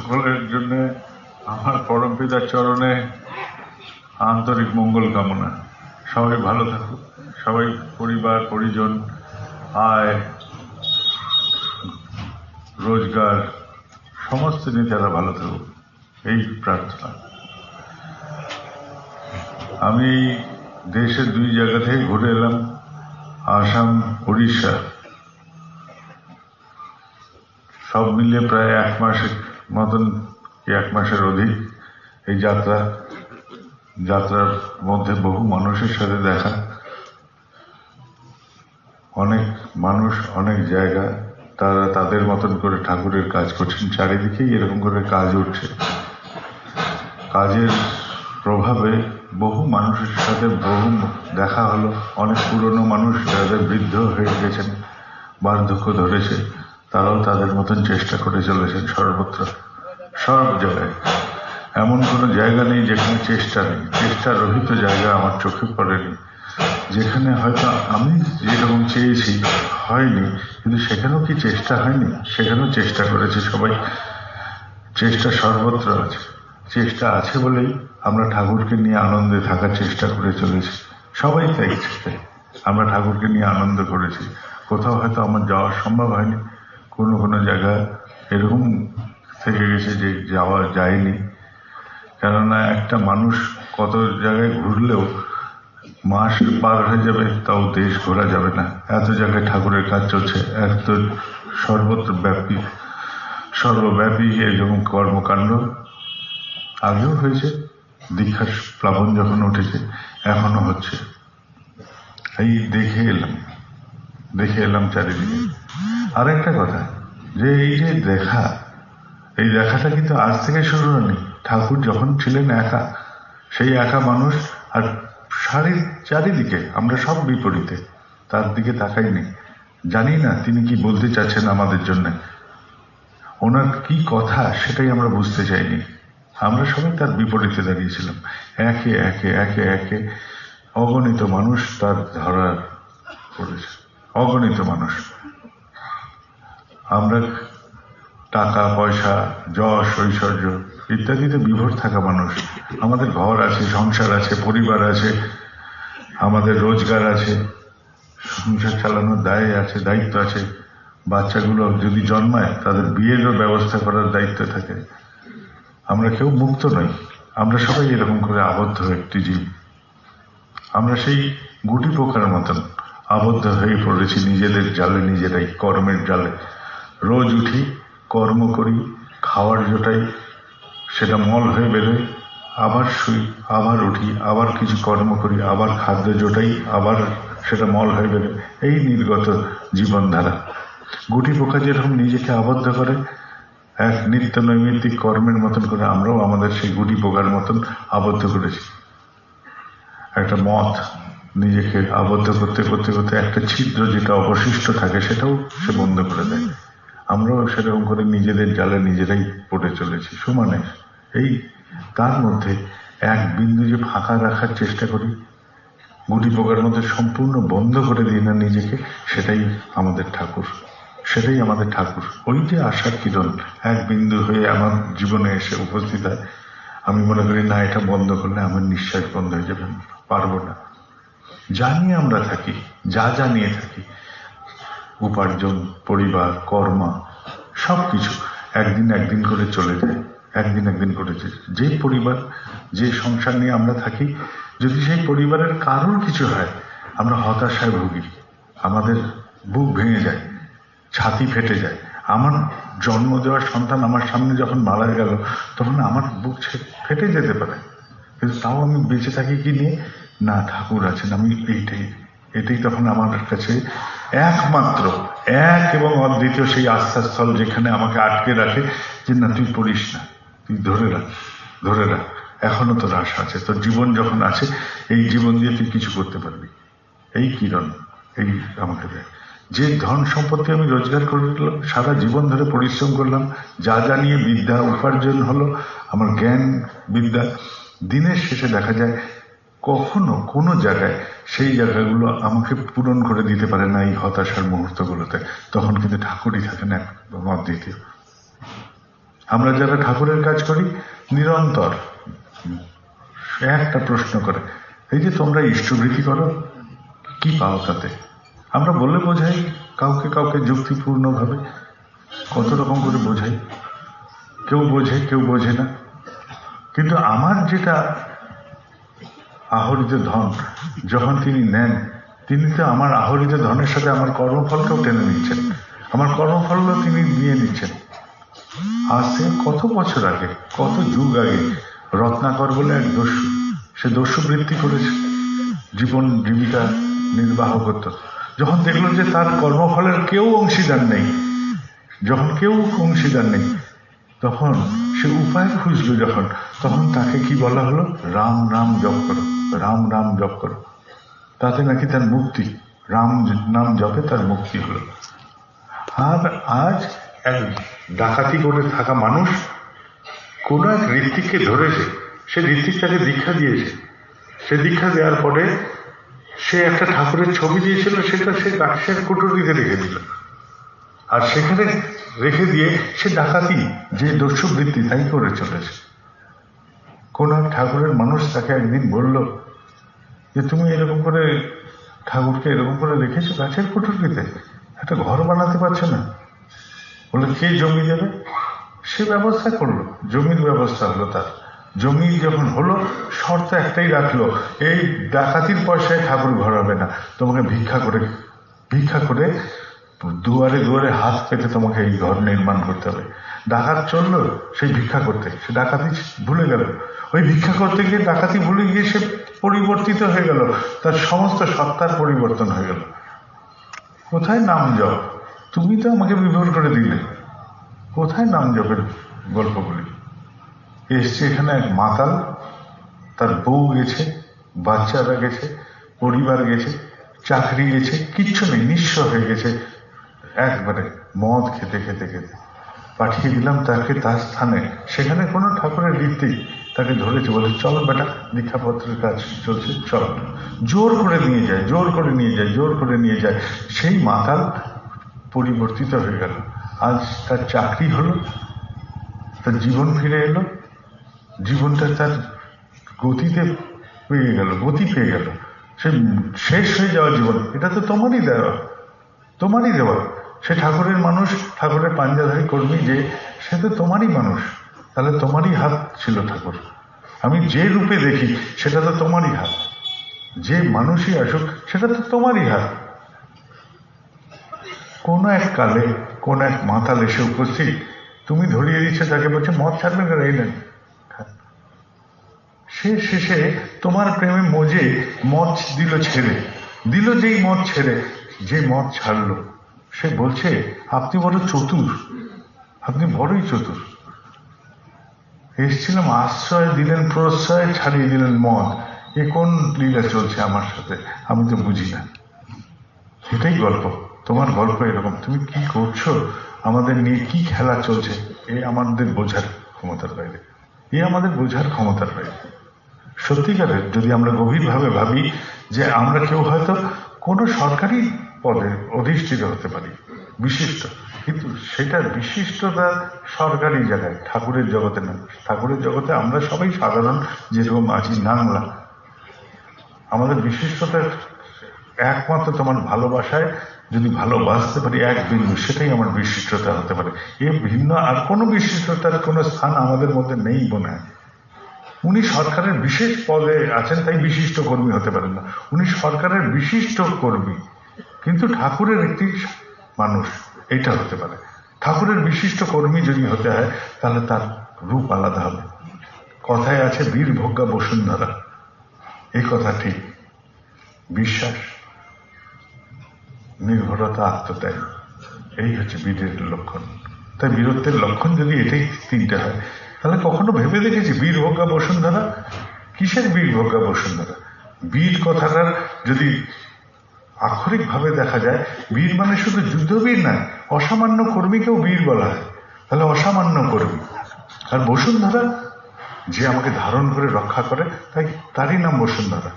সকলের জন্য আমার পরম পিতার চরণে আন্তরিক মঙ্গল কামনা। সবাই ভালো থাকুক, সবাই পরিবার পরিজন, আয় রোজগার সমস্ত নিয়ে তারা ভালো থাকুক, এই প্রার্থনা। আমি দেশের 2 জায়গা থেকে ঘুরে এলাম, আসাম, উড়িষ্যা, সব মিলিয়ে প্রায় 1 মাসের মতন, 1 মাসের অধিক এই যাত্রার মধ্যে বহু মানুষের সাথে দেখা, অনেক মানুষ, অনেক জায়গা, তারা তাদের মতন করে ঠাকুরের কাজ করছেন। চারিদিকেই এরকম করে কাজ উঠছে। কাজের প্রভাবে বহু মানুষের সাথে বহু দেখা হলো। অনেক পুরনো মানুষ যাদের বৃদ্ধ হয়ে গেছেন, বার্ধক্য ধরেছে, তারাও তাদের মতন চেষ্টা করে চলেছেন সর্বত্র, সব জায়গায়। এমন কোনো জায়গা নেই যেখানে চেষ্টা নেই। চেষ্টা রহিত জায়গা আমার চোখে পড়েনি। যেখানে হয়তো আমি যেরকম চেয়েছি হয়নি, কিন্তু সেখানেও কি চেষ্টা হয়নি? সেখানেও চেষ্টা করেছে সবাই। চেষ্টা সর্বত্র আছে। চেষ্টা আছে বলেই আমরা ঠাকুরকে নিয়ে আনন্দে থাকার চেষ্টা করে চলেছি। সবাই তাই চাই, আমরা ঠাকুরকে নিয়ে আনন্দ করেছি। কোথাও হয়তো আমার যাওয়া সম্ভব হয়নি, কোনো জায়গা এরকম থেকে গেছে যে যাওয়া যায়নি। কেননা একটা মানুষ কত জায়গায় ঘুরলেও মাস পার হয়ে যাবে, তাও দেশ ঘোরা যাবে না। এত জায়গায় ঠাকুরের কাজ চলছে, এত সর্বব্যাপী এরকম কর্মকাণ্ড। আগেও হয়েছে, দীক্ষার প্লাবন যখন উঠেছে, এখনো হচ্ছে। এই দেখে এলাম চারিদিকে। আরেকটা কথা, যে এই যে এই দেখাটা কিন্তু আজ থেকে শুরু হয়নি। ঠাকুর যখন ছিলেন একা, সেই একা মানুষ, আর চারিদিকে আমরা সব বিপরীতে, তার দিকে তাকাইনি। জানি না তিনি কি বলতে চাচ্ছেন আমাদের জন্য, ওনার কি কথা সেটাই আমরা বুঝতে চাইনি। আমরা সবাই তার বিপরীতে দাঁড়িয়েছিলাম। একে একে একে একে অগণিত মানুষ তার ধরা পড়েছে, অগণিত মানুষ। আমরা টাকা পয়সা, যশ ঐশ্বর্য ইত্যাদিতে বিভোর থাকা মানুষ। আমাদের ঘর আছে, সংসার আছে, পরিবার আছে, আমাদের রোজগার আছে, সংসার চালানোর দায়িত্ব আছে। বাচ্চাগুলো যদি জন্মায় তাদের বিয়েরও ব্যবস্থা করার দায়িত্ব থাকে। আমরা কেউ মুক্ত নই, আমরা সবাই এরকম করে আবদ্ধ একটি জীব। আমরা সেই গুটি পোকার মতন আবদ্ধ হয়ে পড়েছি নিজেদের জালে, নিজেরাই কর্মের জালে। রোজ উঠি, কর্ম করি, খাওয়ার জোটাই, সেটা মল হয়ে বেরোয়, আবার শুই, আবার উঠি, আবার কিছু কর্ম করি, আবার খাদ্য জোটাই, আবার সেটা মল হয়ে বেরোয়। এই নির্গত জীবনধারা। গুটি পোকা যেরকম নিজেকে আবদ্ধ করে এক নিত্য নৈমিত্তিক কর্মের মতন করে, আমরাও আমাদের সেই গুটি পোকার মতন আবদ্ধ করেছি। একটা মথ নিজেকে আবদ্ধ করতে করতে করতে একটা ছিদ্র যেটা অবশিষ্ট থাকে সেটাও সে বন্ধ করে দেয়। আমরাও সেরকম করে নিজেদের জালে নিজেরাই পড়ে চলেছি সমানে। এই তার মধ্যে এক বিন্দু যে ফাঁকা রাখার চেষ্টা করি, গুটি পোকার মধ্যে সম্পূর্ণ বন্ধ করে দিই না নিজেকে, সেটাই আমাদের ঠাকুর। ওই যে আশার কিরণ এক বিন্দু হয়ে আমার জীবনে এসে উপস্থিত হয়। আমি মনে করি না, এটা বন্ধ করলে আমার নিঃশ্বাস বন্ধ হয়ে যাবে, পারবো না। জানিয়ে আমরা থাকি, যা নিয়ে থাকি, উপার্জন, পরিবার, কর্ম, সবকিছু একদিন করে চলে যায়, একদিন করে যে পরিবার, যে সংসার নিয়ে আমরা থাকি, যদি সেই পরিবারের কারোর কিছু হয়, আমরা হতাশায় ভুগি, আমাদের বুক ভেঙে যায়, ছাতি ফেটে যায়। আমার জন্ম দেওয়া সন্তান আমার সামনে যখন মারা গেল, তখন আমার বুক ফেটে যেতে পারে, কিন্তু তাও আমি বেঁচে থাকি কি নিয়ে? না, ঠাকুর আছেন। আমি এটাই তখন আমার কাছে একমাত্র, এক এবং অদ্বিতীয় সেই আস্থাস্থল, যেখানে আমাকে আটকে রাখে যে না, তুই পড়িস না, তুই ধরে রাখ, এখনো তোর আশা আছে, তোর জীবন যখন আছে, এই জীবন দিয়ে তুই কিছু করতে পারবি। এই কিরণ, এই আমাকে দেয়। যে ধন সম্পত্তি আমি রোজগার করলাম, সারা জীবন ধরে পরিশ্রম করলাম, যা নিয়ে বিদ্যা উপার্জন হলো, আমার জ্ঞান বিদ্যা, দিনের শেষে দেখা যায় কখনো কোনো জায়গায় সেই জায়গাগুলো আমাকে পূরণ করে দিতে পারে না। এই হতাশার মুহূর্তগুলোতে তখন কিন্তু ঠাকুরই থাকেন একদম অদ্বিতীয়। আমরা যারা ঠাকুরের কাজ করি নিরন্তর একটা প্রশ্ন করে, এই যে তোমরা ইষ্টভৃতি করো, কি পাও তাতে? আমরা বলে বোঝাই কাউকে কাউকে যুক্তিপূর্ণভাবে, কত রকম করে বোঝাই, কেউ বোঝে কেউ বোঝে না। কিন্তু আমার যেটা আহরিত ধন যখন তিনি নেন, তিনি তো আমার আহরিত ধনের সাথে আমার কর্মফলকেও টেনে নিচ্ছেন, আমার কর্মফলও তিনি নিয়ে নিচ্ছেন। আজ থেকে কত বছর আগে, কত যুগ আগে রত্নাকর বলে এক দস্যু, সে দস্যু বৃত্তি করেছে, জীবন জীবিকা নির্বাহ করত। যখন দেখলো যে তার কর্মফলের কেউ অংশীদার নেই, যখন কেউ অংশীদার নেই, তখন সে উপায় খুঁজলো। তখন তাকে কি বলা হলো? রাম নাম জপ করো, রাম নাম জপ করো, তাতে নাকি তার মুক্তি, রাম নাম জপে তার মুক্তি হলো। আর আজ এক ডাকাতি করে থাকা মানুষ কোন এক ঋত্বিককে ধরেছে, সে ঋত্বিক তাকে দীক্ষা দিয়েছে, সে দীক্ষা দেওয়ার পরে সে একটা ঠাকুরের ছবি দিয়েছিল, সেটা সে গাছের কুটুরিতে রেখে দিল। আর সেখানে রেখে দিয়ে সে ডাকাতি, যে দস্যু বৃত্তি তাই করে চলেছে। কোন এক ঠাকুরের মানুষ তাকে একদিন বলল যে তুমি এরকম করে ঠাকুরকে এরকম করে রেখেছো গাছের কুটুরিতে, একটা ঘর বানাতে পারছো না? বলে কে জমি দেবে? সে ব্যবস্থা করলো, জমির ব্যবস্থা হলো। তার জমি যখন হলো, শর্ত একটাই রাখলো, এই ডাকাতির পয়সায় ঠাকুর ঘর হবে না, তোমাকে ভিক্ষা করে দুয়ারে দুয়ারে হাত পেতে তোমাকে এই ঘর নির্মাণ করতে হবে। ডাকাত চললো সেই ভিক্ষা করতে, সে ডাকাতি ভুলে গেল। ওই ভিক্ষা করতে গিয়ে ডাকাতি ভুলে গিয়ে সে পরিবর্তিত হয়ে গেল, তার সমস্ত সত্তার পরিবর্তন হয়ে গেল। কোথায় নাম জপ? তুমি তো আমাকে বিভোর করে দিলে। কোথায় নাম জপের গল্পগুলি? এসছে এখানে এক মাতাল, তার বউ গেছে, বাচ্চারা গেছে, পরিবার গেছে, চাকরি গেছে, কিচ্ছু নেই, নিঃস্ব হয়ে গেছে। একবারে মদ খেতে খেতে খেতে পাঠিয়ে দিলাম তাকে তার স্থানে। সেখানে কোনো ঠাকুরের রীতি তাকে ধরেছে, বলে চল বেটা, দীক্ষাপত্রের কাজ চলছে, চল। জোর করে নিয়ে যায়, জোর করে নিয়ে যায়, জোর করে নিয়ে যায়। সেই মাতাল পরিবর্তিত হয়ে গেল। আজ তার চাকরি হলো, তার জীবন ফিরে এলো, জীবনটা তার গতিতে পেয়ে গেল, গতি পেয়ে গেল। সে শেষ হয়ে যাওয়া জীবন, এটা তো তোমারই দেওয়া, তোমারই দেওয়া। সে ঠাকুরের মানুষ, ঠাকুরের পাঞ্জাধারী কর্মী, যে সে তো তোমারই মানুষ, তাহলে তোমারই হাত ছিল ঠাকুর। আমি যে রূপে দেখি সেটা তো তোমারই হাত, যে মানুষই আসুক সেটা তো তোমারই হাত। কোন এক কালে কোন এক মাতাল এসে উপস্থিত, তুমি ধরিয়ে দিচ্ছ তাকে, বলছে মদ ছাড়বেন কেন, এই নেন। সে শেষে তোমার প্রেমে মজে মদ দিল ছেড়ে, দিল যেই মদ ছেড়ে, যে মদ ছাড়লো, সে বলছে আপনি বড় চতুর, আপনি বড়ই চতুর। এসছিলাম আশ্রয় দিলেন, প্রশ্রয় ছাড়িয়ে দিলেন মদ, এ কোন লীলা চলছে আমার সাথে, আমি তো বুঝি না। এটাই গল্প, তোমার গল্প এরকম। তুমি কি করছো, আমাদের নিয়ে কি খেলা চলছে, এ আমাদের বোঝার ক্ষমতার বাইরে, এ আমাদের বোঝার ক্ষমতার বাইরে। সত্যিকারের যদি আমরা গভীরভাবে ভাবি যে আমরা কেউ হয়তো কোনো সরকারি পদে অধিষ্ঠিত হতে পারি, বিশিষ্ট, কিন্তু সেটার বিশিষ্টতা সরকারি জায়গায়, ঠাকুরের জগতে না। ঠাকুরের জগতে আমরা সবাই সাধারণ, যেরকম আছি নাংলা। আমাদের বিশিষ্টতা একমাত্র তোমার ভালোবাসায় যদি ভালোবাসতে পারি এক বিন্দু, সেটাই আমার বিশিষ্টতা হতে পারে। এ ভিন্ন আর কোনো বিশিষ্টতার কোনো স্থান আমাদের মধ্যে নেই মনে হয়। উনি সরকারের বিশেষ পদে আছেন তাই বিশিষ্ট কর্মী হতে পারেন না, উনি সরকারের বিশিষ্ট কর্মী, কিন্তু ঠাকুরের একটি মানুষ, এটা হতে পারে। ঠাকুরের বিশিষ্ট কর্মী যদি হতে হয় তাহলে তার রূপ আলাদা হবে। কথায় আছে বীর ভোগ্যা বসুন্ধরা, এই কথা ঠিক। বিশ্বাস, নির্ভরতা, আত্মত্যাগ, এই হচ্ছে বীরের লক্ষণ। তাই বীরত্বের লক্ষণ যদি এটাই তিনটে হয়, তাহলে কখনো ভেবে দেখেছি বীর ভোগ্যা বসুন্ধরা কিসের? বীর ভোগ্যা বসুন্ধরা, বীর কথাটার যদি আক্ষরিক ভাবে দেখা যায়, বীর মানে শুধু যুদ্ধবীর নয়, অসামান্য কর্মীকেও বীর বলা হয়, তাহলে অসামান্য কর্মী। আর বসুন্ধরা, যে আমাকে ধারণ করে রক্ষা করে, তাই তারই নাম বসুন্ধরা।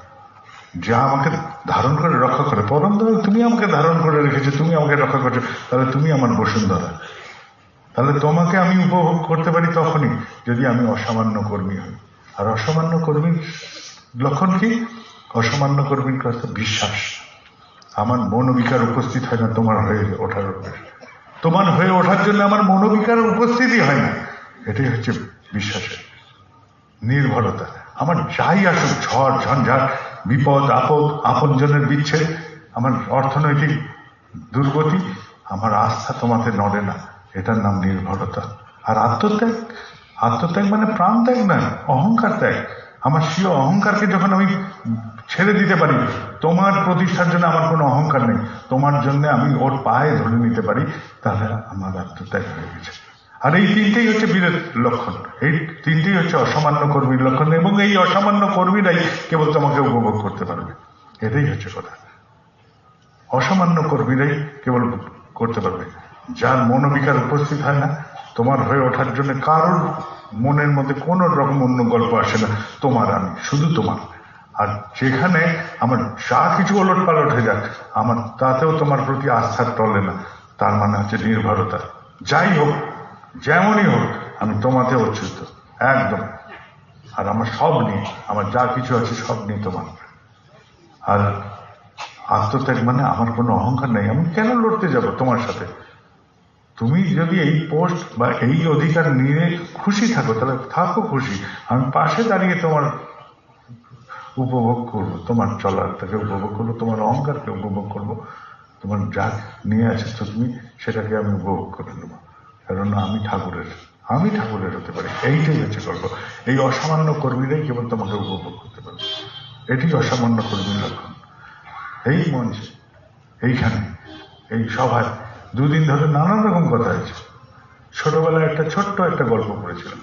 যা আমাকে ধারণ করে রক্ষা করে, পরম দয়াল তুমি আমাকে ধারণ করে রেখেছো, তুমি আমাকে রক্ষা করছো, তাহলে তুমি আমার বসুন্ধরা। তাহলে তোমাকে আমি উপভোগ করতে পারি তখনই যদি আমি অসামান্য কর্মী হই। আর অসামান্য কর্মীর লক্ষণ কি? অসামান্য কর্মীর কাছে বিশ্বাস। আমার মনোবিকার উপস্থিত হয় না তোমার হয়ে ওঠার উপরে, তোমার হয়ে ওঠার জন্য আমার মনোবিকার উপস্থিতি হয় না। এটাই হচ্ছে বিশ্বাসের নির্ভরতা। আমার যাই আসুক, ঝড় ঝঞ্ঝাট, বিপদ আপদ, আপনজনের বিচ্ছেদ, আমার অর্থনৈতিক দুর্গতি, আমার আস্থা তোমাতে নড়ে না। এটার নাম নির্ভরতা। আর আত্মত্যাগ, আত্মত্যাগ মানে প্রাণ ত্যাগ নয়, অহংকার ত্যাগ। আমার স্বীয় অহংকারকে যখন আমি ছেড়ে দিতে পারি, তোমার প্রতিষ্ঠার জন্য আমার কোনো অহংকার নেই, তোমার জন্য আমি ওর পায়ে ধরে নিতে পারি, তাহলে আমার আত্মত্যাগ হয়ে গেছে। আর এই তিনটেই হচ্ছে বীরের লক্ষণ, এই তিনটেই হচ্ছে অসামান্য কর্মীর লক্ষণ। এবং এই অসামান্য কর্মীরাই কেবল তোমাকে উপভোগ করতে পারবে। এটাই হচ্ছে কথা। অসামান্য কর্মীরাই কেবল করতে পারবে। যার মনোবিকার উপস্থিত হয় না, তোমার হয়ে ওঠার জন্য কারোর মনের মধ্যে কোন রকম অন্য গল্প আসে না, তোমার আমি, শুধু তোমার। আর যেখানে আমার যা কিছু ওলট পালট হয়ে যাক, আমার তাতেও তোমার প্রতি আস্থার টলে না, তার মানে হচ্ছে নির্ভরতা। যাই হোক, যেমনই হোক, আমি তোমাতে অচ্যুত একদম। আর আমার সব নিয়ে, আমার যা কিছু আছে সব নিয়ে তোমার। আর আত্মত্যাগ মানে আমার কোনো অহংকার নেই। আমি কেন লড়তে যাব তোমার সাথে? তুমি যদি এই পোস্ট বা এই অধিকার নিয়ে খুশি থাকো, তাহলে থাকো খুশি। আমি পাশে দাঁড়িয়ে তোমার উপভোগ করবো, তোমার চলাটাকে উপভোগ করবো, তোমার অহংকারকে উপভোগ করবো, তোমার যা নিয়ে আছে তো তুমি সেটাকে আমি উপভোগ করে নেবো। কারণ আমি ঠাকুরের হতে পারি। এইটাই হচ্ছে গল্প। এই অসামান্য কর্মীরাই কেবল তোমাকে উপভোগ করতে পারবে। এটি অসামান্য কর্মীর লক্ষণ। এই মঞ্চে, এইখানে, এই সভায় দুদিন ধরে নানান রকম কথা হয়েছে। ছোটবেলায় ছোট্ট একটা গল্প পড়েছিলাম,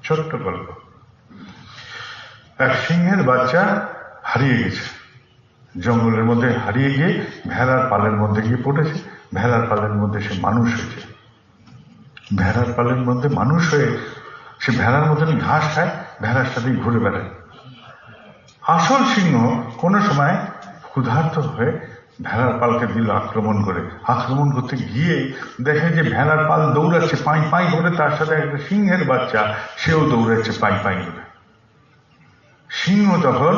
ছোট্ট গল্প। এক সিংহের বাচ্চা হারিয়ে গেছে, জঙ্গলের মধ্যে হারিয়ে গিয়ে ভেড়ার পালের মধ্যে গিয়ে পড়েছে। ভেড়ার পালের মধ্যে সে মানুষ হয়েছে। ভেড়ার পালের মধ্যে মানুষ হয়ে সে ভেড়ার মতন ঘাস খায়, ভেড়ার সাথেই ঘুরে বেড়ায়। আসল সিংহ কোনো সময় ক্ষুধার্ত হয়ে ভেড়ার পালকে দিল আক্রমণ করে। আক্রমণ করতে গিয়ে দেখে যে ভেড়ার পাল দৌড়াচ্ছে পাই পাই করে, তার সাথে একটা সিংহের বাচ্চা, সেও দৌড়াচ্ছে পাই পাই করে। সিংহ তখন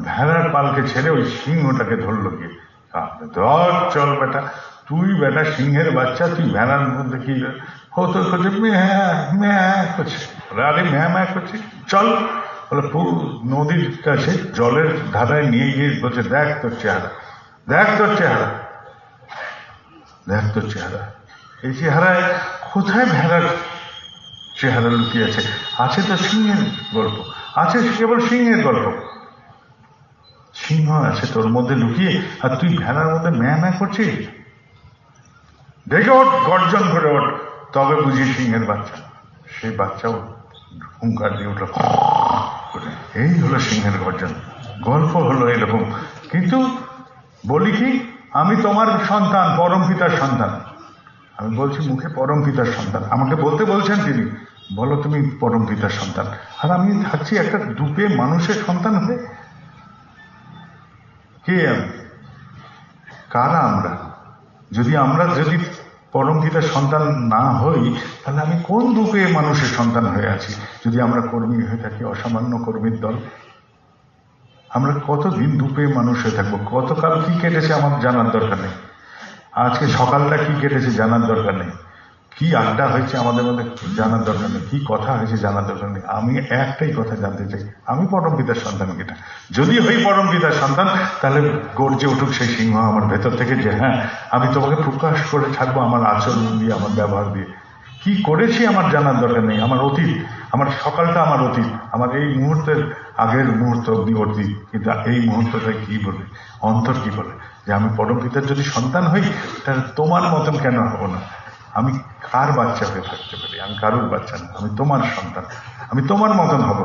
ভেড়ার পালকে ছেড়ে ওই সিংহটাকে ধরলো গিয়ে। ধর, চল বেটা, তুই বেটা সিংহের বাচ্চা, তুই ভেড়ার মধ্যে কি হতো করছে, ম্যাঁ করছে। আরে ম্যাঁ করছে, চল। বলে নদীর কাছে জলের ধারায় নিয়ে গিয়ে বলছে, দেখ তোর চেহারা, দেখ তোর চেহারা, দেখ তোর চেহারা। এই চেহারায় কোথায় ভেড়ার চেহারা লুকিয়ে আছে? আছে তো সিংহের গল্প, আছে কেবল সিংহের গল্প। সিংহ আছে তোর মধ্যে লুকিয়ে, আর তুই ভেড়ার মধ্যে ম্যাঁ করছিস। দেখে ওঠ, গর্জন করে ওঠ, তবে বুঝি সিংহের বাচ্চা। সেই বাচ্চাও হুঙ্কার দিয়ে উঠল। এই হলো সিংহের গর্জন। গল্প হলো এরকম। কিন্তু বলি কি, আমি তোমার সন্তান, পরম পিতার সন্তান। আমি বলছি মুখে পরম পিতার সন্তান, আমাকে বলতে বলছেন তিনি, বলো তুমি পরম পিতার সন্তান। আর আমি থাকছি একটা দুপে মানুষের সন্তান হয়ে। কে আমি? কারা আমরা? যদি পরম পিতার সন্তান না হই, তাহলে আমি কোন দুপে মানুষের সন্তান হয়ে আছি? যদি আমরা কর্মী হয়ে থাকি, অসামান্য কর্মীর দল, আমরা কতদিন দুপে মানুষ হয়ে থাকবো? গতকাল কি কেটেছে আমার জানার দরকার নেই, আজকে সকালটা কি কেটেছে জানার দরকার নেই, কি আড্ডা হয়েছে আমাদের মধ্যে জানার দরকার নেই, কি কথা হয়েছে জানার দরকার নেই। আমি একটাই কথা জানতে চাই, আমি পরম পিতার সন্তান কিনা। যদি হই পরম পিতার সন্তান, তাহলে গর্জে উঠুক সেই সিংহ আমার ভেতর থেকে, যে হ্যাঁ, আমি তোমাকে প্রকাশ করে থাকবো আমার আচরণ দিয়ে, আমার ব্যবহার দিয়ে। কি করেছি আমার জানার দরকার নেই। আমার অতীত, আমার সকালটা আমার অতীত, আমার এই মুহূর্তের আগের মুহূর্ত অব্দি অতীত। কিন্তু এই মুহূর্তটা কি বলে, অন্তর কি বলে, যে আমি পরম পিতার যদি সন্তান হই, তাহলে তোমার মতন কেন হব না? আমি কার বাচ্চা হয়ে থাকতে পারি? আমি কারুর বাচ্চা না, আমি তোমার সন্তান, আমি তোমার মতন হব।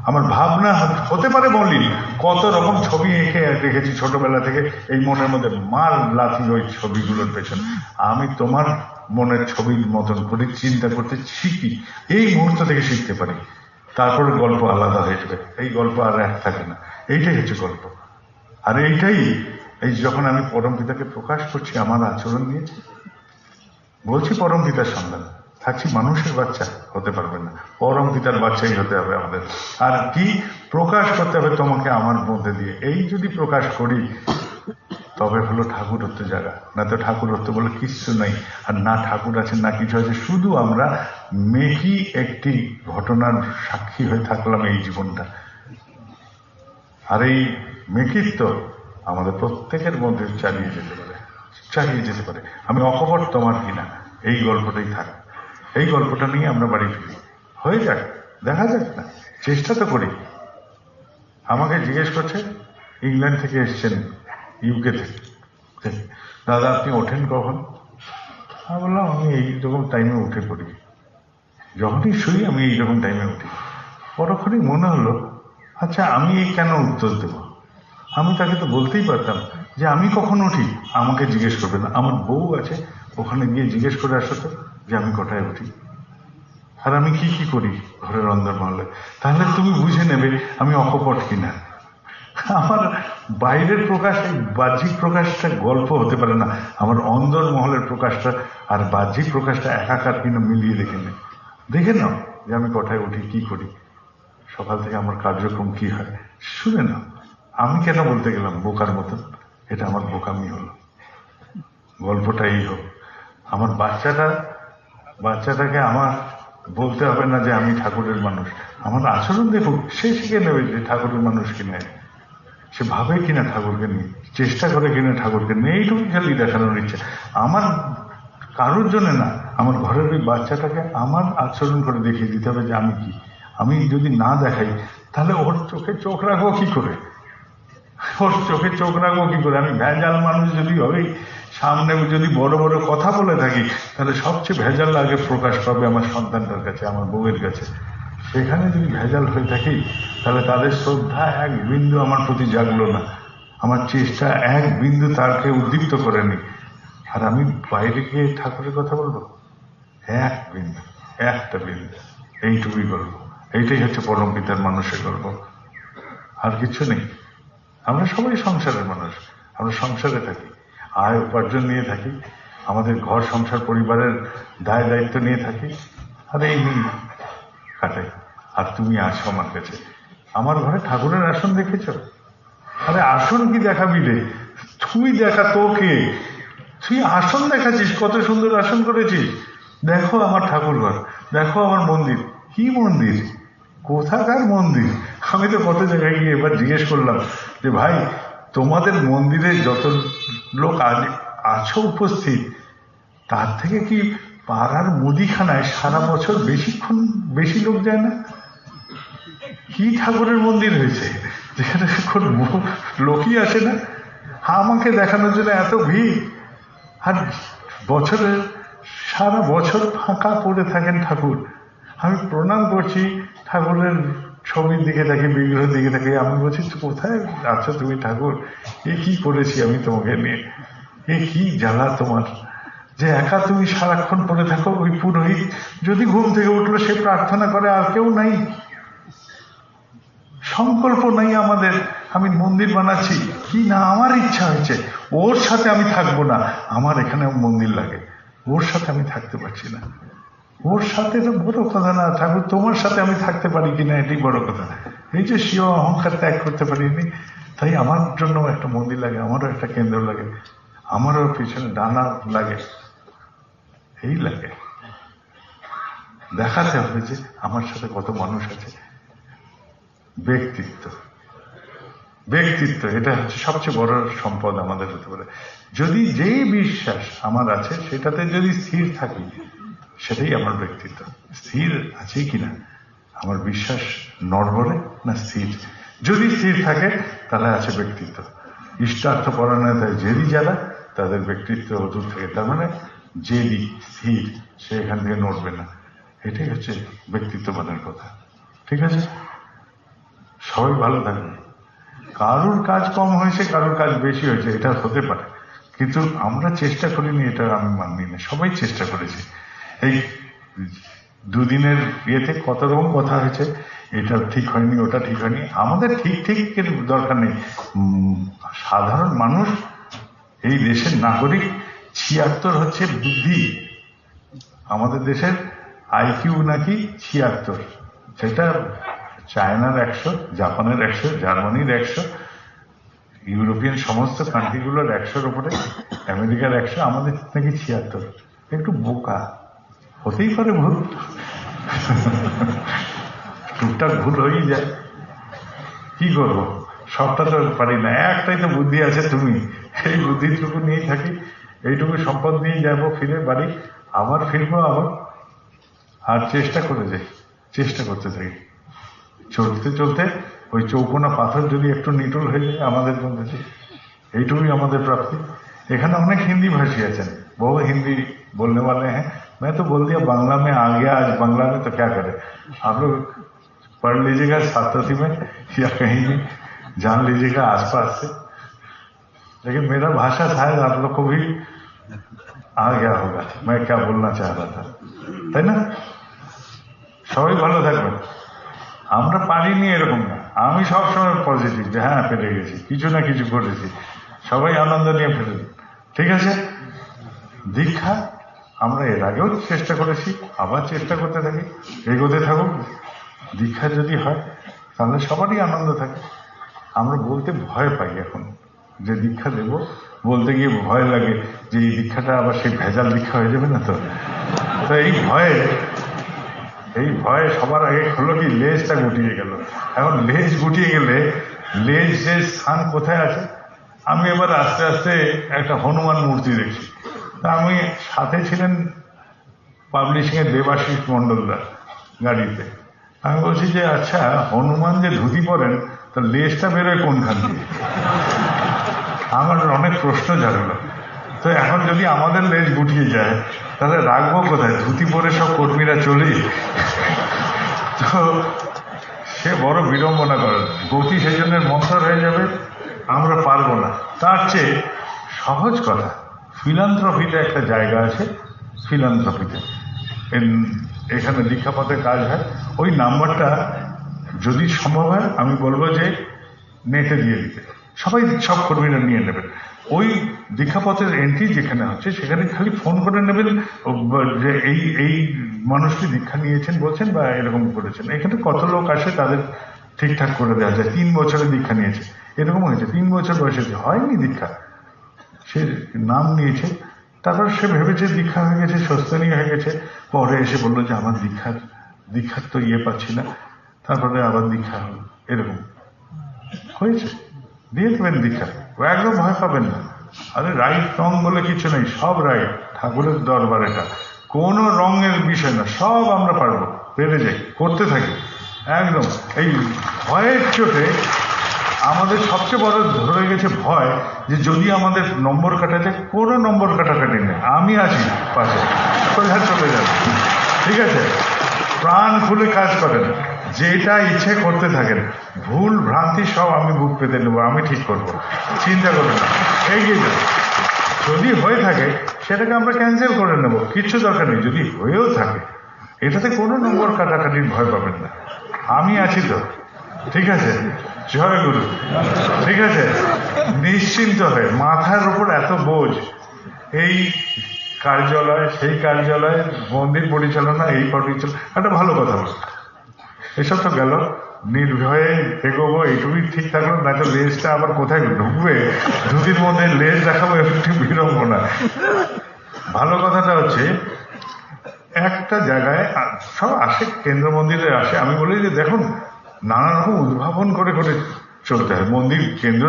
আমার ভাবনা হতে পারে মলিন, কত রকম ছবি এঁকে রেখেছি ছোটবেলা থেকে এই মনের মধ্যে, মার লাথি ওই ছবিগুলোর পেছনে। আমি তোমার মনের ছবির মতন করে চিন্তা করতে শিখি, এই মুহূর্ত থেকে শিখতে পারি। তারপরে গল্প আলাদা হয়ে যাবে, এই গল্প আর এক থাকে না। এইটাই হচ্ছে গল্প। আর এইটাই, এই যখন আমি পরম পিতাকে প্রকাশ করছি আমার আচরণ নিয়ে, বলছি পরম পিতার সন্তান, থাকছি মানুষের বাচ্চা, হতে পারবে না, পরম পিতার বাচ্চাই হতে হবে আমাদের। আর কি প্রকাশ করতে হবে তোমাকে আমার মধ্যে দিয়ে, এই যদি প্রকাশ করি তবে হলো ঠাকুরত্ব জায়গা, না তো ঠাকুরত্ব বলে কিচ্ছু নাই। আর না ঠাকুর আছে না কিছু আছে, শুধু আমরা মেকি একটি ঘটনার সাক্ষী হয়ে থাকলাম এই জীবনটা। আর এই মেকিত্ব আমাদের প্রত্যেকের মধ্যে চালিয়ে যেতে পারে। আমি অকপট তোমার কিনা, এই গল্পটাই থাক, এই গল্পটা নিয়ে আমরা বাড়ি ফিরি, হয়ে যাক, দেখা যাক না, চেষ্টা তো করি। আমাকে জিজ্ঞেস করছে, ইংল্যান্ড থেকে এসছেন, ইউকে থেকে, দাদা আপনি ওঠেন কখন? আমি বললাম আমি এইরকম টাইমে উঠে পড়ি, যখনই শুই আমি এইরকম টাইমে উঠি। পরক্ষণই মনে হলো, আচ্ছা আমি কেন উত্তর দেব? আমি তাকে তো বলতেই পারতাম যে আমি কখন উঠি আমাকে জিজ্ঞেস করবে না, আমার বউ আছে, ওখানে গিয়ে জিজ্ঞেস করে আসো তো যে আমি কটায় উঠি আর আমি কি কি করি ঘরের অন্দর মহলে, তাহলে তুমি বুঝে নেবে আমি অকপট কিনা। আমার বাইরের প্রকাশ, এই বাহ্যিক প্রকাশটা গল্প হতে পারে না, আমার অন্দর মহলের প্রকাশটা আর বাহ্যিক প্রকাশটা একাকার কিনা মিলিয়ে দেখে নাও যে আমি কটায় উঠি, কি করি, সকাল থেকে আমার কার্যক্রম কি হয়, শুনে নাও। আমি কেন বলতে গেলাম বোকার মতন, এটা আমার বোকামি হলো। গল্পটা এই হোক, আমার বাচ্চাটাকে আমার বলতে হবে না যে আমি ঠাকুরের মানুষ, আমার আচরণ দেখুক, সে শিখে নেবে যে ঠাকুরের মানুষ কিনে, সে ভাবে কিনা ঠাকুরকে নিয়ে, চেষ্টা করে কিনা ঠাকুরকে নিয়ে, এইটুকু খালি দেখানোর ইচ্ছে আমার, কারোর জন্য না। আমার ঘরের ওই বাচ্চাটাকে আমার আচরণ করে দেখিয়ে দিতে হবে যে আমি কি। আমি যদি না দেখাই তাহলে ওর চোখে চোখ রাখবো কি করে, আমি ভেজাল মানুষ যদি হই, সামনে যদি বড় বড় কথা বলে থাকি, তাহলে সবচেয়ে ভেজাল আগে প্রকাশ পাবে আমার সন্তানটার কাছে, আমার বউয়ের কাছে। সেখানে যদি ভেজাল হয়ে থাকি তাহলে তাদের শ্রদ্ধা এক বিন্দু আমার প্রতি জাগলো না, আমার চেষ্টা এক বিন্দু তাকে উদ্দীপ্ত করেনি। আর আমি বাইরে গিয়ে ঠাকুরের কথা বলবো এক বিন্দু, একটা বিন্দু, এইটুকুই গল্প। এইটাই হচ্ছে পরম পিতার মানুষের গল্প, আর কিছু নেই। আমরা সবাই সংসারের মানুষ, আমরা সংসারে থাকি, আয় উপার্জন নিয়ে থাকি, আমাদের ঘর সংসার পরিবারের দায় দায়িত্ব নিয়ে থাকি, আর এই নিয়ে কাটাই। আর তুমি আছো আমার কাছে, আমার ঘরে ঠাকুরের আসন দেখেছ? আরে আসন কি দেখাবি রে, তুই দেখা, তোকে তুই আসন দেখাচ্ছিস, কত সুন্দর আসন করেছিস, দেখো আমার ঠাকুর ঘর, দেখো আমার মন্দির। কি মন্দির, কোথাকার মন্দির? আমি তো কত জায়গায় গিয়ে এবার জিজ্ঞেস করলাম যে ভাই তোমাদের মন্দিরে যত লোক আছো উপস্থিত, তার থেকে কি পাড়ার মুদিখানায় সারা বছর বেশি লোক যায় না? কি ঠাকুরের মন্দির হয়েছে যেখানে কোনো লোকই আসে না? আমাকে দেখানোর জন্য এত ভিড়, আর সারা বছর ফাঁকা পড়ে থাকেন ঠাকুর। আমি প্রণাম করছি, ঠাকুরের ছবির দিকে দেখি, বিগ্রহের দিকে দেখি, আমি বলছি কোথায় আছো তুমি ঠাকুর, এ কি করেছি আমি তোমাকে নিয়ে, এ কি জ্বালা তোমার যে একা তুমি সারাক্ষণ পড়ে থাকো। ওই পুরোহিত যদি ঘুম থেকে উঠলো সে প্রার্থনা করে, আর কেউ নাই, সংকল্প নাই আমাদের। আমি মন্দির বানাচ্ছি কি না, আমার ইচ্ছা হয়েছে, ওর সাথে আমি থাকবো না, আমার এখানে মন্দির লাগে, ওর সাথে আমি থাকতে পারছি না। ওর সাথে তো বড় কথা না, ঠাকুর তোমার সাথে আমি থাকতে পারি কিনা এটাই বড় কথা। এই যে স্বীয় অহংকার ত্যাগ করতে পারিনি, তাই আমার জন্য একটা মন্দির লাগে, আমারও একটা কেন্দ্র লাগে, আমারও পিছনে ডানা লাগে, এই লাগে। দেখাতে হবে যে আমার সাথে কত মানুষ আছে। ব্যক্তিত্ব এটা হচ্ছে সবচেয়ে বড় সম্পদ আমাদের হতে পারে। যদি যেই বিশ্বাস আমার আছে সেটাতে যদি স্থির থাকি, সেটাই আমার ব্যক্তিত্ব। স্থির আছে কিনা, আমার বিশ্বাস নড়বড়ে না স্থির, যদি স্থির থাকে তাহলে আছে ব্যক্তিত্ব। ইষ্টার্থ পরায়ণতায় জেদি যারা, তাদের ব্যক্তিত্ব অটুট থাকে, তার মানে জেদি স্থির, সে এখান থেকে নড়বে না। এটাই হচ্ছে ব্যক্তিত্ববানের কথা। ঠিক আছে, সবাই ভালো থাকবে। কারোর কাজ কম হয়েছে, কারোর কাজ বেশি হয়েছে, এটা হতে পারে, কিন্তু আমরা চেষ্টা করিনি, এটা আমি মানি না। সবাই চেষ্টা করেছে। এই দুদিনের ইয়েতে কত রকম কথা হয়েছে, এটা ঠিক হয়নি, ওটা ঠিক হয়নি। আমাদের ঠিক দরকার নেই। সাধারণ মানুষ, এই দেশের নাগরিক, ৭৬ হচ্ছে বুদ্ধি। আমাদের দেশের আইকিউ নাকি 76, সেটা চায়নার 100, জাপানের 100, জার্মানির 100, ইউরোপিয়ান সমস্ত কান্ট্রিগুলোর 100-র উপরে, আমেরিকার 100, আমাদের নাকি 76। একটু বোকা হতেই পারে, ভুল টুকটাক ভুল হয়েই যায়, কি করবো, সবটা তো পারি না। একটাই তো বুদ্ধি আছে, তুমি, এই বুদ্ধিটুকু নিয়েই থাকি, এইটুকু সম্পদ নিয়ে যাবো, ফিরে বাড়ি আবার ফিরবো, আবার আর চেষ্টা করে যাই, চেষ্টা করতে থাকি। চলতে চলতে ওই চৌকোনা পাথর যদি একটু নিটল হয়ে যায় আমাদের মধ্যে, এইটুকুই আমাদের প্রাপ্তি। এখানে অনেক হিন্দি ভাষী আছেন, বহু हिंदी बोलने वाले हैं। मैं तो बोल दिया बांग्ला में आ गया, आज बांग्ला में तो क्या करें, आप लोग पढ़ लीजिएगा सातों में या कहीं भी जान लीजिएगा आसपास से। लेकिन मेरा भाषा शायद आप लोग को भी आ गया होगा, मैं क्या बोलना चाह रहा था, তাই না? সবাই ভালো থাকবেন। আমরা পারিনি এরকম না, আমি সবসময় পজিটিভ, যে হ্যাঁ পেরে গেছি, কিছু না কিছু করেছি, সবাই আনন্দ নিয়ে ফেলে। ঠিক আছে, দীক্ষা আমরা এর আগেও চেষ্টা করেছি, আবার চেষ্টা করতে থাকি, এগোতে থাকুক। দীক্ষা যদি হয় তাহলে সবারই আনন্দ থাকে। আমরা বলতে ভয় পাই এখন, যে দীক্ষা দেব, বলতে গিয়ে ভয় লাগে যে এই দীক্ষাটা আবার সেই ভেজাল দীক্ষা হয়ে যাবে না তো। তো এই ভয়ে সবার আগে হলো কি, লেজটা গুটিয়ে গেল। এখন লেজ গুটিয়ে গেলে লেজের স্থান কোথায় আছে? আমি এবার আস্তে আস্তে একটা হনুমান মূর্তি দেখছি। তা আমি সাথে ছিলেন পাবলিশিং এর দেবাশিস মন্ডলদা গাড়িতে। আমি বলছি যে আচ্ছা, হনুমান যে ধুতি পরেন, তা লেজটা বেরোয় কোনখান দিয়ে? আমার অনেক প্রশ্ন জাগলো। তো এখন যদি আমাদের লেজ গুটিয়ে যায় তাহলে রাখবো কোথায়? ধুতি পরে সব কর্মীরা চলি, তো সে বড় বিড়ম্বনা করেন, গতি সেই জন্য মন্থর হয়ে যাবে, আমরা পারবো না। তার চেয়ে সহজ কথা, ফিলান্থ্রপিতে একটা জায়গা আছে, ফিলান্থ্রপিতে এখানে দীক্ষাপথে কাজ হয়। ওই নাম্বারটা যদি সম্ভব হয় আমি বলবো যে নেটে দিয়ে দিতে, সবাই সব কর্মীরা নিয়ে নেবেন। ওই দীক্ষাপথের এন্ট্রি যেখানে হচ্ছে সেখানে খালি ফোন করে নেবেন যে এই মানুষটি দীক্ষা নিয়েছেন বলছেন বা এরকম করেছেন। এখানে কত লোক আসে তাদের ঠিকঠাক করে দেওয়া যায়। 3 বছরের দীক্ষা নিয়েছে, এরকম হয়েছে, 3 বছর বয়সে হয়নি দীক্ষা, সে নাম নিয়েছে, তারপর সে ভেবেছে দীক্ষা হয়ে গেছে, স্বস্তানি হয়ে গেছে, পরে এসে বললো যে আমার দীক্ষার তো পাচ্ছি না, তারপরে আবার দীক্ষা হলো, এরকম হয়েছে। দিয়ে দেবেন দীক্ষা, একদম ভয় পাবেন না। আরে রাইট রং বলে কিছু নেই, সব রাইট, ঠাকুরের দরবার এটা, কোনো রঙের বিষয় না, সব আমরা পারবো, পেরে যাই, করতে থাকি একদম। এই ভয়ের চোটে আমাদের সবচেয়ে বড় ধরে গেছে ভয়, যে যদি আমাদের নম্বর কাটাতে, কোনো নম্বর কাটাকাটি নেই, আমি আছি পাশে, সোজা চলে যাবে। ঠিক আছে, প্রাণ খুলে কাজ করেন, যেটা ইচ্ছে করতে থাকেন, ভুল ভ্রান্তি সব আমি বুক পেতে নেবো, আমি ঠিক করবো, চিন্তা করবেন না, এগিয়ে যান। যদি হয়ে থাকে সেটাকে আমরা ক্যান্সেল করে নেব, কিচ্ছু দরকার নেই। যদি হয়েও থাকে, এটাতে কোনো নম্বর কাটাকাটির ভয় পাবেন না, আমি আছি তো। ঠিক আছে, জয় গুরু। ঠিক আছে, নিশ্চিন্ত হয়ে, মাথার উপর এত বোঝ, এই কার্যালয় সেই কার্যালয়, মন্দির পরিচালনা এই পরিচালনা, একটা ভালো কথা বল, এসব তো গেল, নির্ভয়ে এগোবো, এইটুকুই ঠিক থাকলো। না তো লেজটা আবার কোথায় ঢুকবে, ধুতির মধ্যে লেজ দেখাবো, একটু বিড়ম্বনা। ভালো কথাটা হচ্ছে, একটা জায়গায় সব আসে, কেন্দ্র মন্দিরে আসে, আমি বলি যে দেখুন, নানা রকম উদ্ভাবন করে করে চলতে হয়। মন্দির কেন্দ্র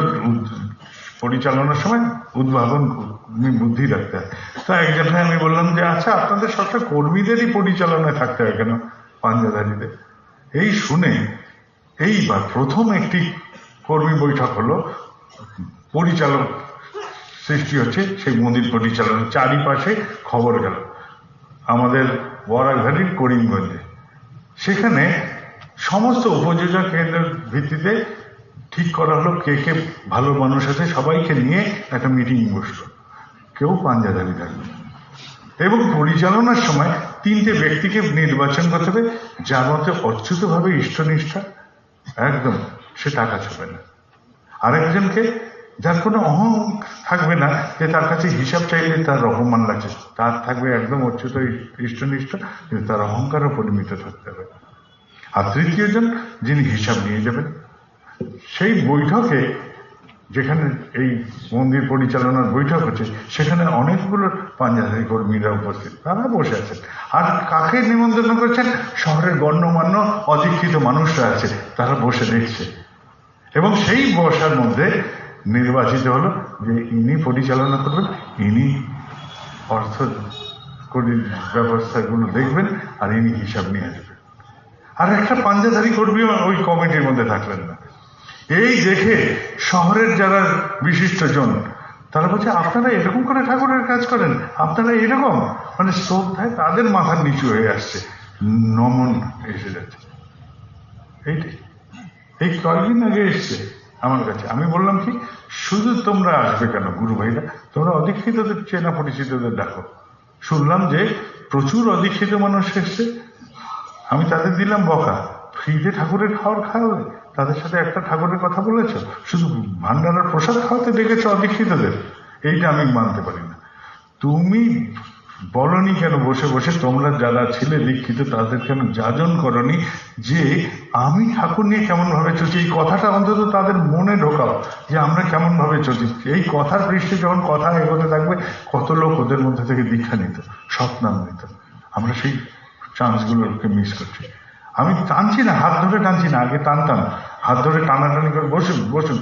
পরিচালনার সময় উদ্ভাবন বুদ্ধি রাখতে হয়। তো একজনে আমি বললাম যে আচ্ছা, আপনাদের সবটা কর্মীদেরই পরিচালনায় থাকতে হয় কেন পাঞ্জাধারীদের? এই শুনে এইবার প্রথম একটি কর্মী বৈঠক হলো, পরিচালক সৃষ্টি হচ্ছে সেই মন্দির পরিচালনা, চারিপাশে খবর গেল আমাদের বরাকভ্যালির করিমগঞ্জে। সেখানে সমস্ত উপযোজক কেন্দ্রের ভিত্তিতে ঠিক করা হলো কে কে ভালো মানুষ আছে, সবাইকে নিয়ে একটা মিটিং বসলো, কেউ পাঞ্জাধারী থাকবে, এবং পরিচালনার সময় 3টে ব্যক্তিকে নির্বাচন করতে হবে, যার মধ্যে অচ্যুতভাবে ইষ্টনিষ্ঠা একদম, সে টাকা ছবে না। আরেকজনকে যার কোনো অহং থাকবে না, যে তার কাছে হিসাব চাইলে তার অপমান লাগছে, তার থাকবে একদম অচ্যুত ইষ্টনিষ্ঠ, কিন্তু তার অহংকারও পরিমিত থাকতে হবে। আর তৃতীয় জন যিনি হিসাব নিয়ে যাবেন, সেই বৈঠকে, যেখানে এই মন্দির পরিচালনার বৈঠক হচ্ছে, সেখানে অনেকগুলো পাঞ্জাবি কর্মীরা উপস্থিত, তারা বসে আছেন। আর কাকে নিমন্ত্রণ করছেন? শহরের গণ্যমান্য অদীক্ষিত মানুষরা আছে, তারা বসে দেখছে। এবং সেই বসার মধ্যে নির্বাচিত হলো যে ইনি পরিচালনা করবেন, ইনি অর্থ ব্যবস্থাগুলো দেখবেন, আর ইনি হিসাব নিয়ে আসবেন। আর একটা পাঞ্জাধারী কর্মীও ওই কমিটির মধ্যে থাকলেন না। এই দেখে শহরের যারা বিশিষ্টজন, তারা বলছে আপনারা এরকম করে ঠাকুরের কাজ করেন, আপনারা এরকম, মানে শ্রদ্ধায় তাদের মাথার নিচু হয়ে আসছে, নমন এসে যাচ্ছে। এইটাই এই কয়েকদিন আগে এসছে আমার কাছে। আমি বললাম কি, শুধু তোমরা আসবে কেন গুরু ভাইরা, তোমরা অদীক্ষিতদের চেনা পরিচিতদের ডাকো। শুনলাম যে প্রচুর অদীক্ষিত মানুষ এসছে, আমি তাদের দিলাম বকা, ফ্রিতে ঠাকুরের খাওয়ার খাওয়াবে, তাদের সাথে একটা ঠাকুরের কথা বলেছ, শুধু ভান্ডারার প্রসাদ খাওয়াতে ডেকেছ অদীক্ষিতদের, এইটা আমি মানতে পারি না। তুমি বলনি কেন বসে বসে, তোমরা যারা ছিলে দীক্ষিত তাদের কেন যাজন করনি যে আমি ঠাকুর নিয়ে কেমন ভাবে চলছি, এই কথাটা অন্তত তাদের মনে ঢোকাও যে আমরা কেমন ভাবে চলছি। এই কথার পৃষ্ঠে যখন কথা এগোতে থাকবে, কত লোক ওদের মধ্যে থেকে দীক্ষা নিত, সৎনাম নিত। আমরা সেই চান্সগুলোকে মিস করছি। আমি টানছি না, হাত ধরে টানছি না, আগে টানতাম, হাত ধরে টানাটানি করে বসুন বসুন,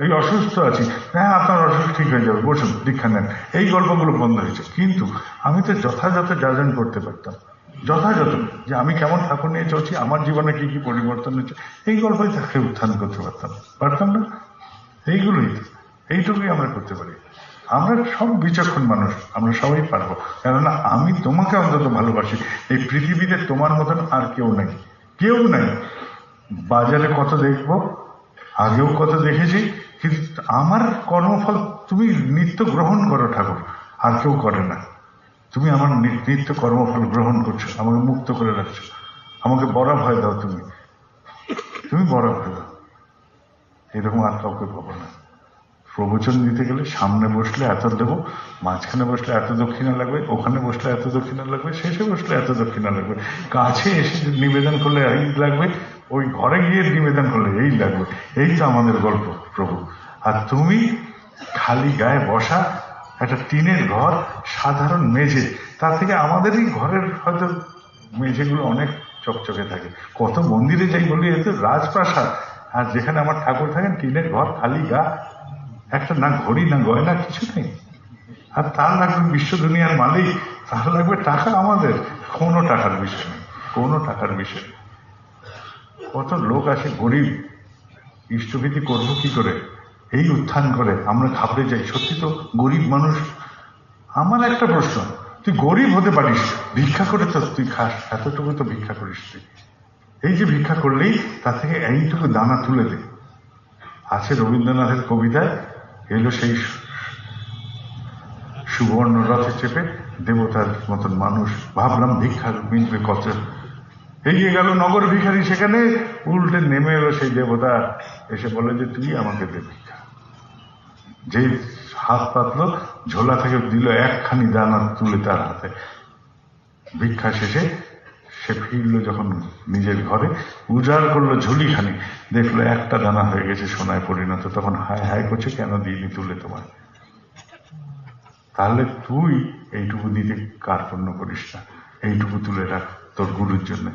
এই অসুস্থ আছি, হ্যাঁ আপনার অসুস্থ ঠিক হয়ে যাবে, বসুন দীক্ষা নেন, এই গল্পগুলো বন্ধ হয়েছে। কিন্তু আমি তো যথাযথ যাজন করতে পারতাম, যথাযথ যে আমি কেমন ঠাকুর নিয়ে চলছি, আমার জীবনে কি কি পরিবর্তন হচ্ছে, এই গল্পই তাকে উত্থান করতে পারতাম না। এইগুলোই, এইটুকুই আমরা করতে পারি। আমরা সব বিচক্ষণ মানুষ, আমরা সবাই পারবো, কেননা আমি তোমাকে অন্তত ভালোবাসি। এই পৃথিবীতে তোমার মতন আর কেউ নাই, কেউ নাই। বাজারে কত দেখবো, আগেও কত দেখেছি, কিন্তু আমার কর্মফল তুমি নিত্য গ্রহণ করো ঠাকুর, আর কেউ করে না। তুমি আমার নিত্য কর্মফল গ্রহণ করছো, আমাকে মুক্ত করে রাখছো, আমাকে বড় ভয় দাও, তুমি বড় ভয় দাও, এরকম আর কাউকে পাবো না। প্রবচন দিতে গেলে সামনে বসলে এত দেবো, মাঝখানে বসলে এত দক্ষিণা লাগবে, ওখানে বসলে এত দক্ষিণা লাগবে, শেষে বসলে এত দক্ষিণা লাগবে, কাছে এসে নিবেদন করলে এই লাগবে, ওই ঘরে গিয়ে নিবেদন করলে এই লাগবে। এই তো আমাদের গল্প প্রভু। আর তুমি খালি গায়ে বসা, একটা টিনের ঘর, সাধারণ মেঝে, তার থেকে আমাদেরই ঘরের হয়তো মেঝেগুলো অনেক চকচকে থাকে। কত মন্দিরে যাই বলি এত রাজপ্রাসাদ, আর যেখানে আমার ঠাকুর থাকেন টিনের ঘর, খালি গা, একটা না ঘড়ি না গয়না, কিছু নেই। আর তার লাগবে বিশ্ব দুনিয়ার মালিক, তার লাগবে টাকা, আমাদের কোনো টাকার বিষয় নেই, কোনো টাকার বিষয় নেই। কত লোক আছে গরিব, ইষ্টভীতি করবো কি করে, এই উত্থান করে আমরা ঘাবড়ে যাই। সত্যি তো গরিব মানুষ। আমার একটা প্রশ্ন, তুই গরিব হতে পারিস, ভিক্ষা করে তো তুই খাস, এতটুকু তো ভিক্ষা করিস তুই। এই যে ভিক্ষা করলেই তার থেকে এইটুকু দানা তুলে দে। আছে রবীন্দ্রনাথের কবিতায়, এলো সেই সুবর্ণ রথে চেপে দেবতার মতন মানুষ, ভাবলাম ভিক্ষার মিলবে কত। এগিয়ে গেল নগর ভিখারি, সেখানে উল্টে নেমে এলো সেই দেবতা, এসে বলে যে তুই আমাকে দে ভিক্ষা। যে হাত পাতলো, ঝোলা থেকে দিল একখানি দানা তুলে তার হাতে। ভিক্ষা শেষে সে ফিরলো যখন নিজের ঘরে, উজাড় করলো ঝুলিখানি, দেখলো একটা দানা হয়ে গেছে সোনায় পরিণত। তখন হায় হায় করছে, কেন দিইনি তুলে তোমার। তাহলে তুই এইটুকু দিতে কার্পণ্য করিস না, এইটুকু তুলে রাখ তোর গুরুর জন্য।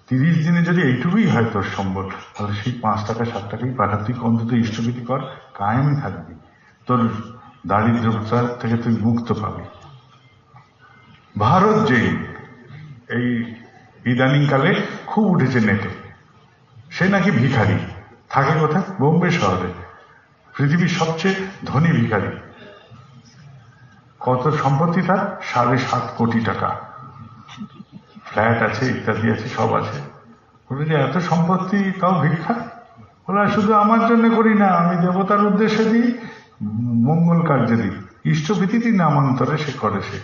30 দিনে যদি এইটুকুই হয় তোর সম্বল, তাহলে সেই 5 টাকা 7 টাকাই পাঠা, তুই অন্তত ইষ্টভীতি কর, কায়েম থাকবি, তোর দারিদ্রতা থেকে তুই মুক্ত পাবি। ভারত জৈন এই ইদানিং কালে খুব উঠেছে নেটে, সে নাকি ভিখারি, থাকে কোথায়? বোম্বে শহরে, পৃথিবীর সবচেয়ে ধনী ভিখারি। কত সম্পত্তি তার? 7.5 কোটি টাকা, ফ্ল্যাট আছে, ইত্যাদি আছে, সব আছে। বলে যে এত সম্পত্তি তাও ভিক্ষা? বলে শুধু আমার জন্য করি না, আমি দেবতার উদ্দেশ্যে দিই, মঙ্গল কার্যে দিই, ইষ্টভীতি নামান্তরে সে করে, সে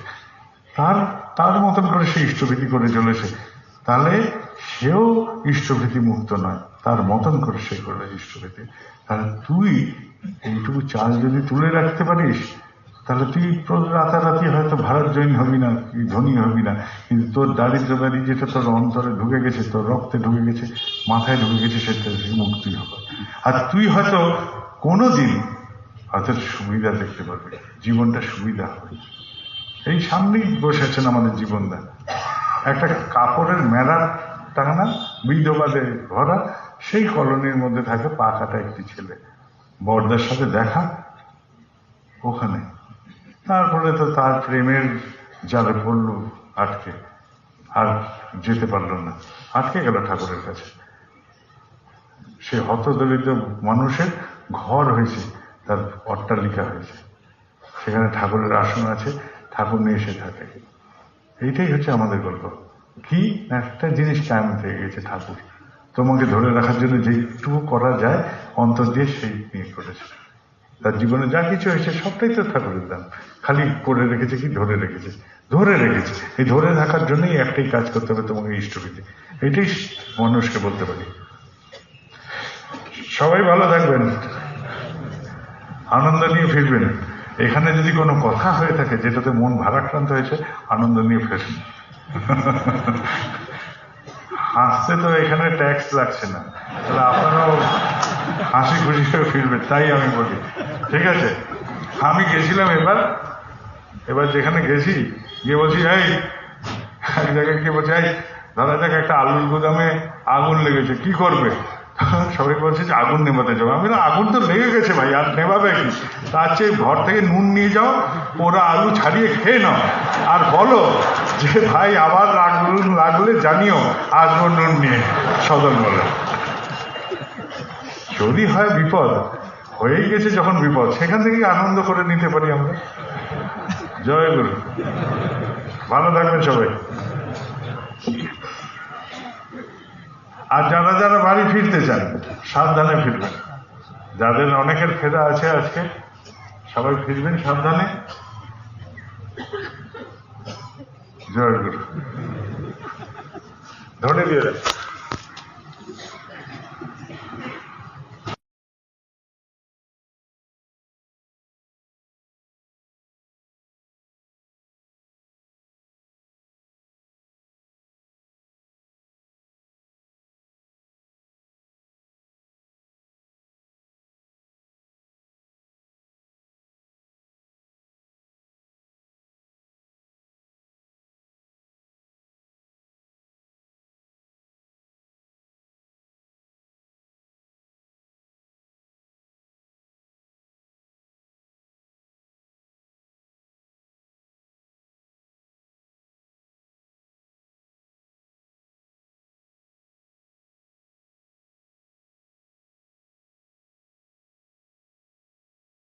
তার মতন করে সে ইষ্টভীতি করে চলেছে। তাহলে সেও ইষ্টভীতি মুক্ত নয়, তার মতন করে সে করে ইষ্টভীতি। তাহলে তুই এইটুকু চাল যদি তুলে রাখতে পারিস তাহলে তুই রাতারাতি হয়তো ভারত জৈন হবি না, ধনী হবি না, কিন্তু তোর দারিদ্র ব্যাধি যেটা তোর অন্তরে ঢুকে গেছে, তোর রক্তে ঢুকে গেছে, মাথায় ঢুকে গেছে, সেটা থেকে মুক্তি হবে। আর তুই হয়তো কোনোদিন হয়তো সুবিধা দেখতে পারবি, জীবনটা সুবিধা হবে। এই সামনেই বসে আছেন আমাদের জীবনদা, একটা কাপড়ের মেলার টানা বিধবাদের ভরা, সেই কলোনির মধ্যে থাকে পা কাটা একটি ছেলে, বড়দার সাথে দেখা ওখানে, তারপরে তো তার প্রেমের জালে পড়লো আটকে, আর যেতে পারলো না, আটকে গেল ঠাকুরের কাছে। সে হতদলিত মানুষের ঘর হয়েছে, তার অট্টালিকা হয়েছে, সেখানে ঠাকুরের আসন আছে, ঠাকুর নিয়ে এসে থাকে। এইটাই হচ্ছে আমাদের গল্প। কি একটা জিনিস কায়েম থেকে গেছে, ঠাকুর তোমাকে ধরে রাখার জন্য যেটুকু করা যায় অন্তর দিয়ে সেই নিয়ে করেছে। তার জীবনে যা কিছু হয়েছে সবটাই তো ঠাকুরের দান, খালি করে রেখেছে কি ধরে রেখেছে, ধরে রেখেছে। এই ধরে রাখার জন্যই একটাই কাজ করতে হবে, তোমাকে ইষ্টবিধি। এটাই মানুষকে বলতে পারি। সবাই ভালো থাকবেন, আনন্দ নিয়ে ফিরবেন। এখানে যদি কোনো কথা হয়ে থাকে যেটাতে মন ভারাক্রান্ত হয়েছে, আনন্দ নিয়ে ফেরেন। হাসতে তো এখানে ট্যাক্স লাগছে না, তাহলে আপনারাও হাসি খুশি করে ফিরবেন, তাই আমি বলি। ঠিক আছে, আমি গেছিলাম এবার যেখানে গেছি, গিয়ে বলছি এই এক জায়গায় গিয়ে বলছি, এই ধরা যাক একটা আলুর গুদামে আগুন লেগেছে, কি করবে? সবাই বলছে যে আগুন নেভাতে যাবো। আমি আগুন তো লেগে গেছে ভাই, আর নেভাবে কি? তার চেয়ে ঘর থেকে নুন নিয়ে যাও, ওরা আলু ছাড়িয়ে খেয়ে নাও, আর বলো যে ভাই আবার আগুন লাগলে জানিও, আসবো নুন নিয়ে সদল বলে। যদি হয় বিপদ, হয়েই গেছে যখন বিপদ, সেখান থেকে আনন্দ করে নিতে পারি আমরা। জয় গুরু, ভালো থাকবেন সবাই। আর যারা যারা বাড়ি ফিরতে চান সাবধানে ফিরবেন, যাদের অনেকের ফেরা আছে আজকে, সবাই ফিরবেন সাবধানে। জয় গুরু, ধরে দিয়ে